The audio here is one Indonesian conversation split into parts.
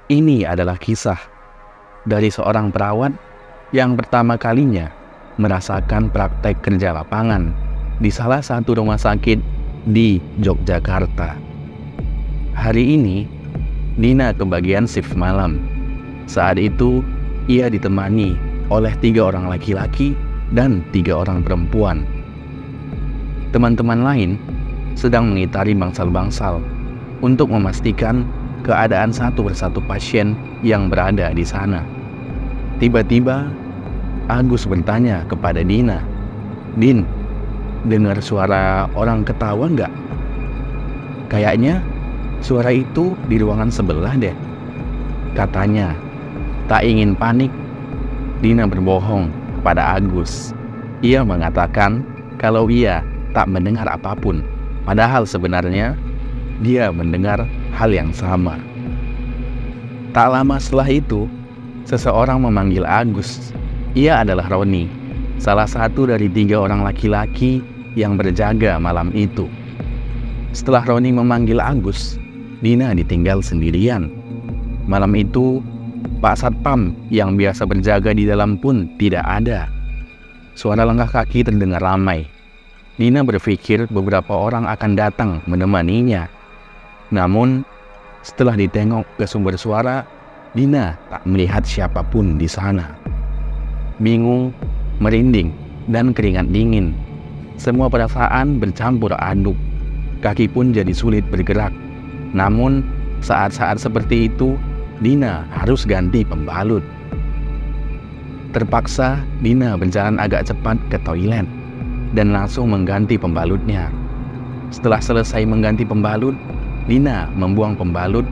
Ini adalah kisah dari seorang perawat yang pertama kalinya merasakan praktek kerja lapangan di salah satu rumah sakit di Yogyakarta. Hari ini, Dina kebagian shift malam. Saat itu, ia ditemani oleh 3 orang laki-laki dan 3 orang perempuan. Teman-teman lain sedang mengitari bangsal-bangsal untuk memastikan keadaan satu persatu pasien yang berada di sana. Tiba-tiba, Agus bertanya kepada Dina, "Din, dengar suara orang ketawa nggak? Kayaknya suara itu di ruangan sebelah deh," katanya. Tak ingin panik, Dina berbohong pada Agus. Ia mengatakan kalau ia tak mendengar apapun, padahal sebenarnya dia mendengar hal yang sama. Tak lama setelah itu, seseorang memanggil Agus. Ia adalah Roni, salah satu dari 3 orang laki-laki yang berjaga malam itu. Setelah Roni memanggil Agus, Dina ditinggal sendirian. Malam itu, Pak Satpam yang biasa berjaga di dalam pun tidak ada. Suara langkah kaki terdengar ramai. Dina berpikir beberapa orang akan datang menemaninya. Namun, setelah ditengok ke sumber suara, Dina tak melihat siapapun di sana. Bingung, merinding, dan keringat dingin. Semua perasaan bercampur aduk. Kaki pun jadi sulit bergerak. Namun, saat-saat seperti itu, Dina harus ganti pembalut. Terpaksa, Dina berjalan agak cepat ke toilet dan langsung mengganti pembalutnya. Setelah selesai mengganti pembalut, Dina membuang pembalut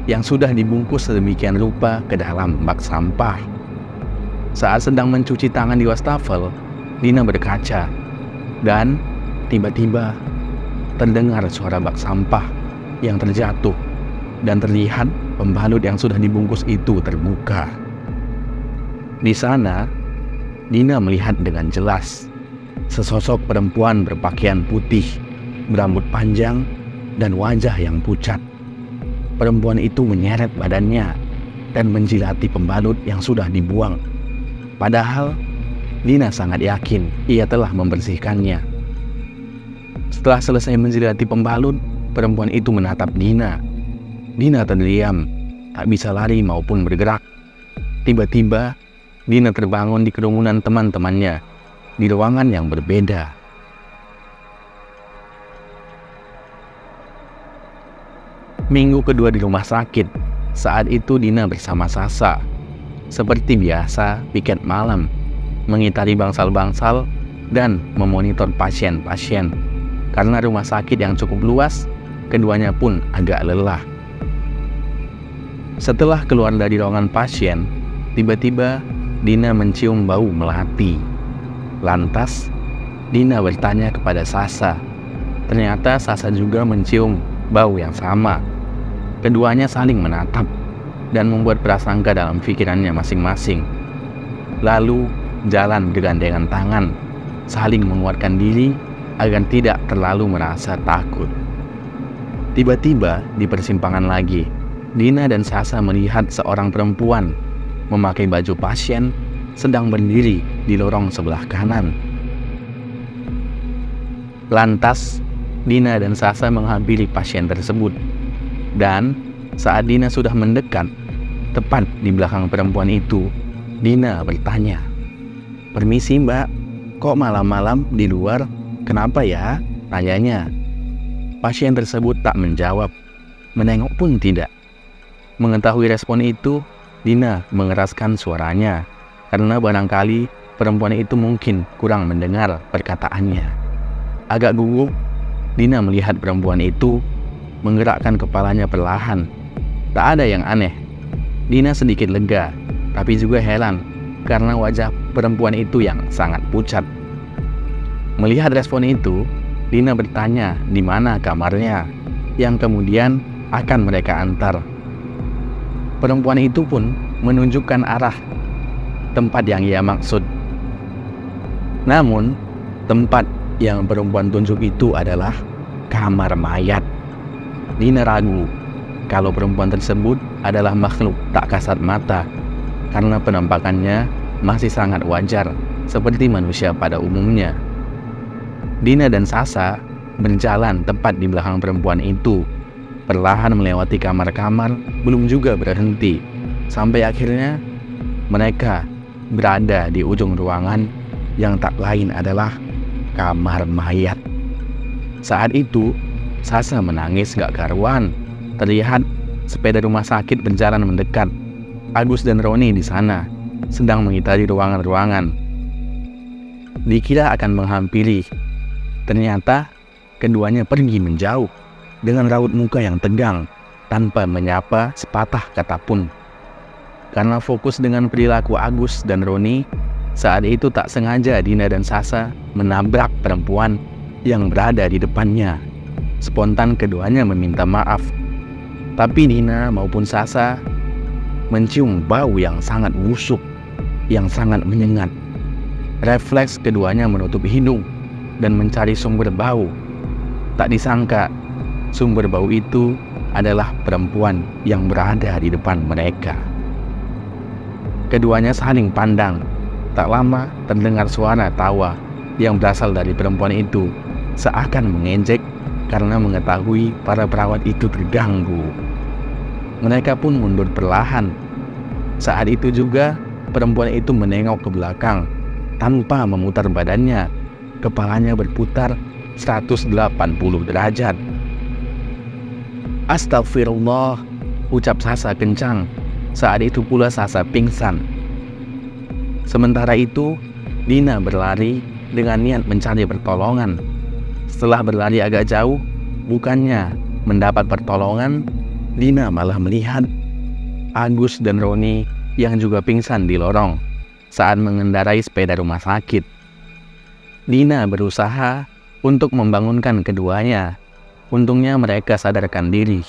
yang sudah dibungkus sedemikian rupa ke dalam bak sampah. Saat sedang mencuci tangan di wastafel, Dina berkaca dan tiba-tiba terdengar suara bak sampah yang terjatuh dan terlihat pembalut yang sudah dibungkus itu terbuka. Di sana, Dina melihat dengan jelas sesosok perempuan berpakaian putih, berambut panjang, dan wajah yang pucat. Perempuan itu menyeret badannya dan menjilati pembalut yang sudah dibuang. Padahal, Dina sangat yakin ia telah membersihkannya. Setelah selesai menjilati pembalut, perempuan itu menatap Dina. Dina terdiam, tak bisa lari maupun bergerak. Tiba-tiba, Dina terbangun di kerumunan teman-temannya di ruangan yang berbeda. Minggu kedua di rumah sakit. Saat itu Dina bersama Sasa. Seperti biasa, piket malam, mengitari bangsal-bangsal, dan memonitor pasien-pasien. Karena rumah sakit yang cukup luas, keduanya pun agak lelah. Setelah keluar dari ruangan pasien, tiba-tiba Dina mencium bau melati. Lantas, Dina bertanya kepada Sasa. Ternyata Sasa juga mencium bau yang sama. Keduanya saling menatap dan membuat prasangka dalam pikirannya masing-masing. Lalu jalan bergandengan tangan, saling menguatkan diri agar tidak terlalu merasa takut. Tiba-tiba di persimpangan lagi, Dina dan Sasa melihat seorang perempuan memakai baju pasien sedang berdiri di lorong sebelah kanan. Lantas, Dina dan Sasa menghampiri pasien tersebut. Dan saat Dina sudah mendekat, tepat di belakang perempuan itu, Dina bertanya, "Permisi mbak, kok malam-malam di luar? Kenapa ya?" tanyanya. Pasien tersebut tak menjawab, menengok pun tidak. Mengetahui respon itu, Dina mengeraskan suaranya, karena barangkali perempuan itu mungkin kurang mendengar perkataannya. Agak gugup, Dina melihat perempuan itu menggerakkan kepalanya perlahan. Tak ada yang aneh. Dina sedikit lega, tapi juga heran karena wajah perempuan itu yang sangat pucat. Melihat respon itu, Dina bertanya di mana kamarnya, yang kemudian akan mereka antar. Perempuan itu pun menunjukkan arah tempat yang ia maksud. Namun, tempat yang perempuan tunjuk itu adalah kamar mayat. Dina ragu, kalau perempuan tersebut adalah makhluk tak kasat mata karena penampakannya masih sangat wajar seperti manusia pada umumnya. Dina dan Sasa berjalan tepat di belakang perempuan itu, perlahan melewati kamar-kamar, belum juga berhenti, sampai akhirnya mereka berada di ujung ruangan yang tak lain adalah kamar mayat. Saat itu Sasa menangis gak karuan. Terlihat sepeda rumah sakit berjalan mendekat. Agus dan Roni di sana sedang mengitari ruangan-ruangan. Dikira akan menghampiri, ternyata keduanya pergi menjauh dengan raut muka yang tegang tanpa menyapa sepatah kata pun. Karena fokus dengan perilaku Agus dan Roni, saat itu tak sengaja Dina dan Sasa menabrak perempuan yang berada di depannya. Spontan keduanya meminta maaf, tapi Dina maupun Sasa mencium bau yang sangat busuk, yang sangat menyengat. Refleks keduanya menutup hidung dan mencari sumber bau. Tak disangka sumber bau itu adalah perempuan yang berada di depan mereka. Keduanya saling pandang. Tak lama terdengar suara tawa yang berasal dari perempuan itu, seakan mengejek karena mengetahui para perawat itu terganggu. Mereka pun mundur perlahan. Saat itu juga perempuan itu menengok ke belakang tanpa memutar badannya. Kepalanya berputar 180 derajat. Astagfirullah, ucap Sasa kencang. Saat itu pula Sasa pingsan. Sementara itu Dina berlari dengan niat mencari pertolongan. Setelah berlari agak jauh, bukannya mendapat pertolongan, Dina malah melihat Agus dan Roni yang juga pingsan di lorong saat mengendarai sepeda rumah sakit. Dina berusaha untuk membangunkan keduanya. Untungnya mereka sadarkan diri,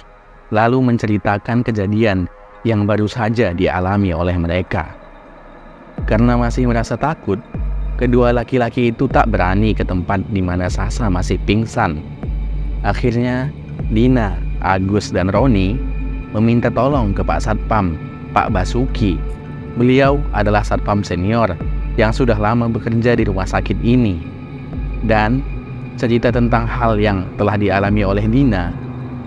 lalu menceritakan kejadian yang baru saja dialami oleh mereka. Karena masih merasa takut, kedua laki-laki itu tak berani ke tempat di mana Sasa masih pingsan. Akhirnya Dina, Agus dan Roni meminta tolong ke Pak Satpam, Pak Basuki. Beliau adalah satpam senior yang sudah lama bekerja di rumah sakit ini. Dan cerita tentang hal yang telah dialami oleh Dina,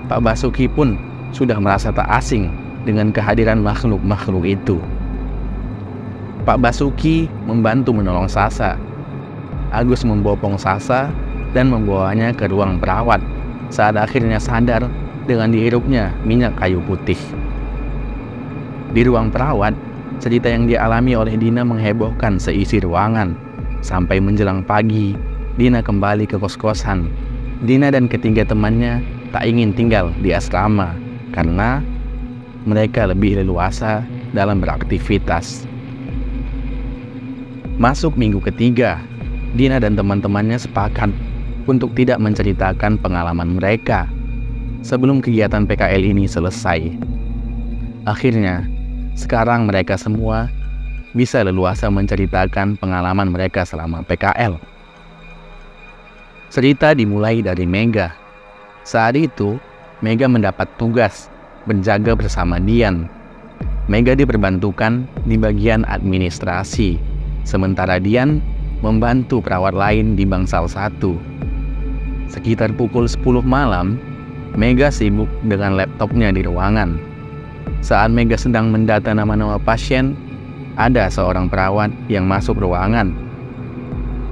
Pak Basuki pun sudah merasa tak asing dengan kehadiran makhluk-makhluk itu. Pak Basuki membantu menolong Sasa. Agus membopong Sasa dan membawanya ke ruang perawat saat akhirnya sadar dengan dihirupnya minyak kayu putih. Di ruang perawat, cerita yang dialami oleh Dina menghebohkan seisi ruangan. Sampai menjelang pagi, Dina kembali ke kos-kosan. Dina dan ketiga temannya tak ingin tinggal di asrama karena mereka lebih leluasa dalam beraktivitas. Masuk minggu ketiga, Dina dan teman-temannya sepakat untuk tidak menceritakan pengalaman mereka sebelum kegiatan PKL ini selesai. Akhirnya, sekarang mereka semua bisa leluasa menceritakan pengalaman mereka selama PKL. Cerita dimulai dari Mega. Saat itu, Mega mendapat tugas berjaga bersama Dian. Mega diperbantukan di bagian administrasi, sementara Dian membantu perawat lain di bangsal 1. Sekitar pukul 10 malam, Mega sibuk dengan laptopnya di ruangan. Saat Mega sedang mendata nama-nama pasien, ada seorang perawat yang masuk ruangan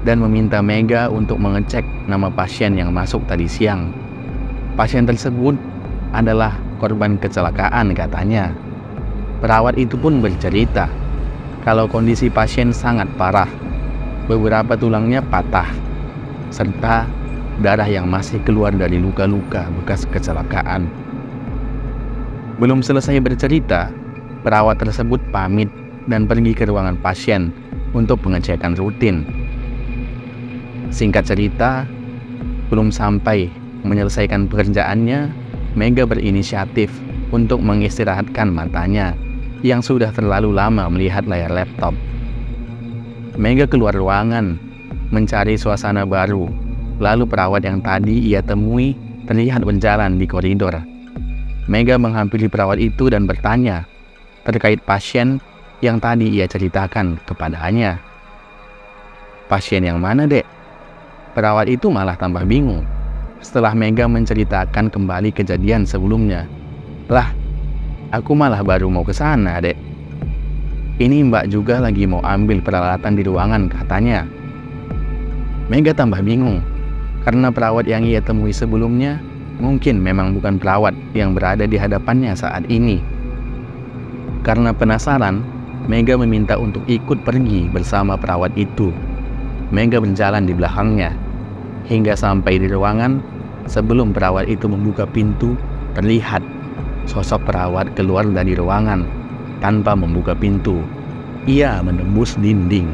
dan meminta Mega untuk mengecek nama pasien yang masuk tadi siang. Pasien tersebut adalah korban kecelakaan katanya. Perawat itu pun bercerita kalau kondisi pasien sangat parah. Beberapa tulangnya patah, serta darah yang masih keluar dari luka-luka bekas kecelakaan. Belum selesai bercerita, perawat tersebut pamit dan pergi ke ruangan pasien untuk pengecekan rutin. Singkat cerita, belum sampai menyelesaikan pekerjaannya, Mega berinisiatif untuk mengistirahatkan matanya yang sudah terlalu lama melihat layar laptop. Mega keluar ruangan, mencari suasana baru. Lalu perawat yang tadi ia temui terlihat berjalan di koridor. Mega menghampiri perawat itu dan bertanya terkait pasien yang tadi ia ceritakan kepadanya. "Pasien yang mana, Dek?" Perawat itu malah tambah bingung setelah Mega menceritakan kembali kejadian sebelumnya. "Lah, aku malah baru mau ke sana, Dek. Ini Mbak juga lagi mau ambil peralatan di ruangan," katanya. Mega tambah bingung karena perawat yang ia temui sebelumnya mungkin memang bukan perawat yang berada di hadapannya saat ini. Karena penasaran, Mega meminta untuk ikut pergi bersama perawat itu. Mega berjalan di belakangnya hingga sampai di ruangan. Sebelum perawat itu membuka pintu, terlihat sosok perawat keluar dari ruangan tanpa membuka pintu. Ia menembus dinding.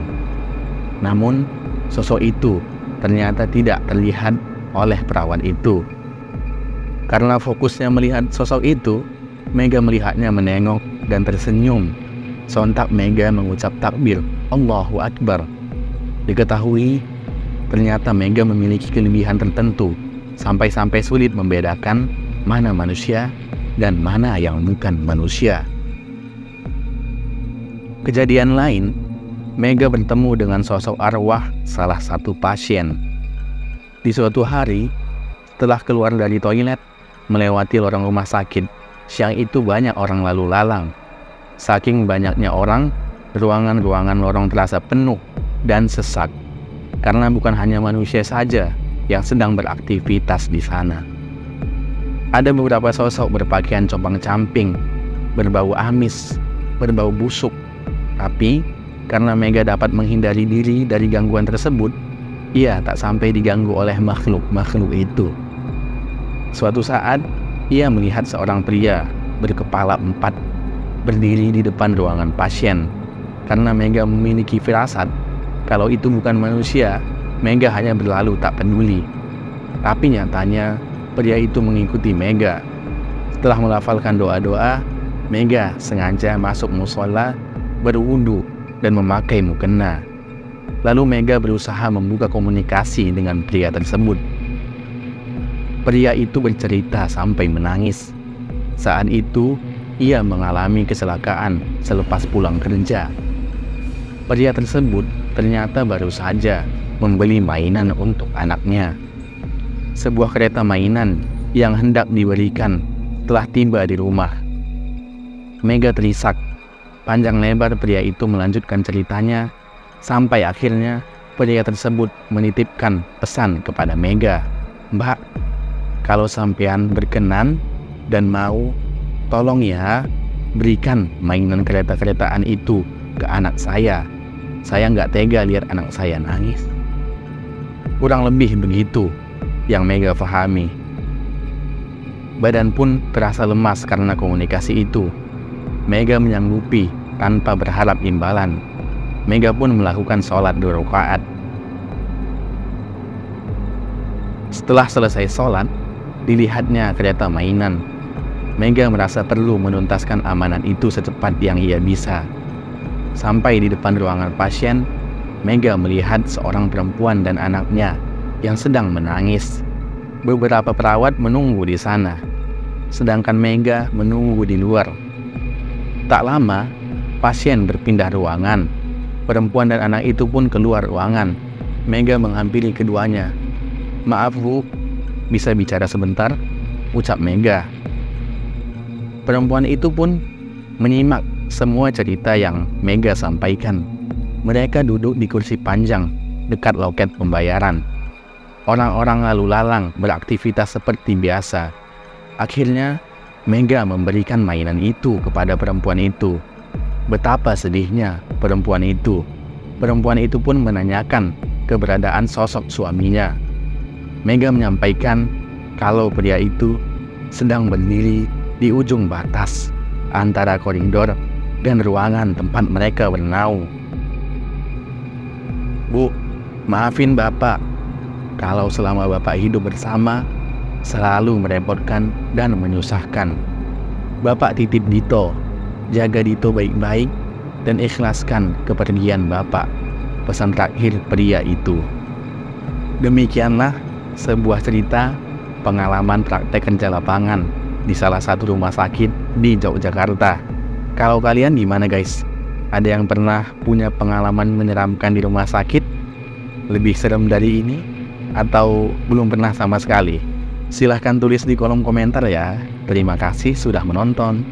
Namun, sosok itu ternyata tidak terlihat oleh perawat itu. Karena fokusnya melihat sosok itu, Mega melihatnya menengok dan tersenyum. Sontak Mega mengucap takbir, Allahu Akbar. Diketahui, ternyata Mega memiliki kelebihan tertentu, sampai-sampai sulit membedakan mana manusia dan mana yang bukan manusia. Kejadian lain, Mega bertemu dengan sosok arwah salah satu pasien. Di suatu hari, setelah keluar dari toilet, melewati lorong rumah sakit, siang itu banyak orang lalu lalang. Saking banyaknya orang, ruangan-ruangan lorong terasa penuh dan sesak, karena bukan hanya manusia saja yang sedang beraktivitas di sana. Ada beberapa sosok berpakaian compang-camping, berbau amis, berbau busuk. Tapi, karena Mega dapat menghindari diri dari gangguan tersebut, ia tak sampai diganggu oleh makhluk-makhluk itu. Suatu saat, ia melihat seorang pria berkepala 4 berdiri di depan ruangan pasien. Karena Mega memiliki firasat kalau itu bukan manusia, Mega hanya berlalu tak peduli. Tapi nyatanya, pria itu mengikuti Mega. Setelah melafalkan doa-doa, Mega sengaja masuk musola, berwudu, dan memakai mukena. Lalu Mega berusaha membuka komunikasi dengan pria tersebut. Pria itu bercerita sampai menangis. Saat itu, ia mengalami kecelakaan selepas pulang kerja. Pria tersebut ternyata baru saja membeli mainan untuk anaknya. Sebuah kereta mainan yang hendak diberikan telah tiba di rumah. Mega terisak. Panjang lebar pria itu melanjutkan ceritanya sampai akhirnya pria tersebut menitipkan pesan kepada Mega. "Mbak, kalau sampean berkenan dan mau, tolong ya berikan mainan kereta-keretaan itu ke anak saya. Saya nggak tega lihat anak saya nangis." Kurang lebih begitu yang Mega pahami. Badan pun terasa lemas karena komunikasi itu. Mega menyanggupi tanpa berharap imbalan. Mega pun melakukan sholat 2 rakaat. Setelah selesai sholat, dilihatnya kereta mainan. Mega merasa perlu menuntaskan amanat itu secepat yang ia bisa. Sampai di depan ruangan pasien, Mega melihat seorang perempuan dan anaknya yang sedang menangis. Beberapa perawat menunggu di sana, sedangkan Mega menunggu di luar. Tak lama, pasien berpindah ruangan. Perempuan dan anak itu pun keluar ruangan. Mega menghampiri keduanya. "Maaf Bu, bisa bicara sebentar?" ucap Mega. Perempuan itu pun menyimak semua cerita yang Mega sampaikan. Mereka duduk di kursi panjang dekat loket pembayaran. Orang-orang lalu lalang beraktivitas seperti biasa. Akhirnya, Mega memberikan mainan itu kepada perempuan itu. Betapa sedihnya perempuan itu. Perempuan itu pun menanyakan keberadaan sosok suaminya. Mega menyampaikan kalau pria itu sedang berdiri di ujung batas antara koridor dan ruangan tempat mereka bernaung. "Bu, maafin Bapak kalau selama Bapak hidup bersama selalu merepotkan dan menyusahkan. Bapak titip Dito, jaga Dito baik-baik dan ikhlaskan kepergian Bapak," pesan terakhir pria itu. Demikianlah sebuah cerita pengalaman praktek kerja lapangan di salah satu rumah sakit di Yogyakarta. Kalau kalian gimana guys? Ada yang pernah punya pengalaman menyeramkan di rumah sakit? Lebih serem dari ini? Atau belum pernah sama sekali? Silahkan tulis di kolom komentar ya. Terima kasih sudah menonton.